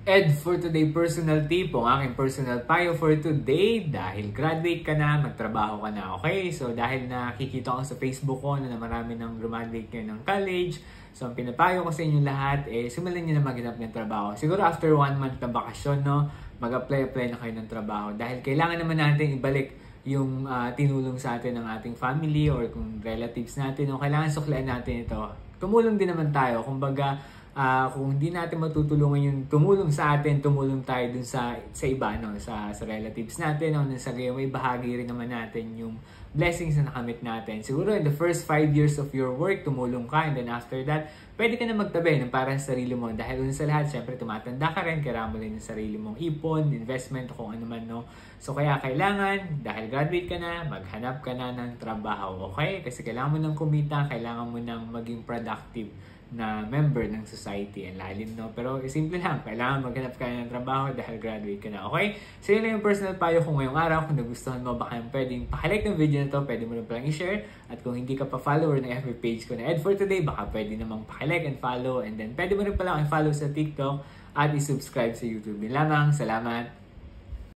Ed for today personal tip, ang aking personal payo for today, dahil graduate ka na, magtrabaho ka na, okay? So dahil nakikita ko sa Facebook ko na marami nang graduate kayo ng college, so ang pinapayo ko sa inyo lahat, simulan nyo na maghanap ng trabaho. Siguro after 1 month na bakasyon, no, mag-apply na kayo ng trabaho. Dahil kailangan naman natin ibalik yung tinulong sa atin ng ating family or kung relatives natin, no, kailangan suklain natin ito. Tumulong din naman tayo, kumbaga, kung hindi natin matutulungan yung tumulong sa atin, tumulong tayo dun sa iba, no? sa relatives natin, no? Sa gayon, may bahagi rin naman natin yung blessings na nakamit natin. Siguro in the first 5 years of your work, tumulong ka, and then after that, pwede ka na magtabi ng para sa sarili mo. Dahil una sa lahat, syempre tumatanda ka rin, kailangan mo rin yung sarili mong ipon, investment, kung ano man, no? So kaya kailangan, dahil graduate ka na, maghanap ka na ng trabaho, okay? Kasi kailangan mo nang kumita, kailangan mo nang maging productive na member ng society. Ang lalim, no? Pero simple lang, kailangan maghanap ka ng trabaho dahil graduate ka na, okay? So yun lang yung personal payo ko ngayong araw. Kung nagustuhan mo, baka pwedeng pakilike ng video na to, pwede mo rin palang i-share. At kung hindi ka pa follower ng FB page ko na Ed for Today, baka pwede namang pakilike and follow. And then pwede mo rin palang i-follow sa TikTok at i-subscribe sa YouTube. Yun lamang, salamat!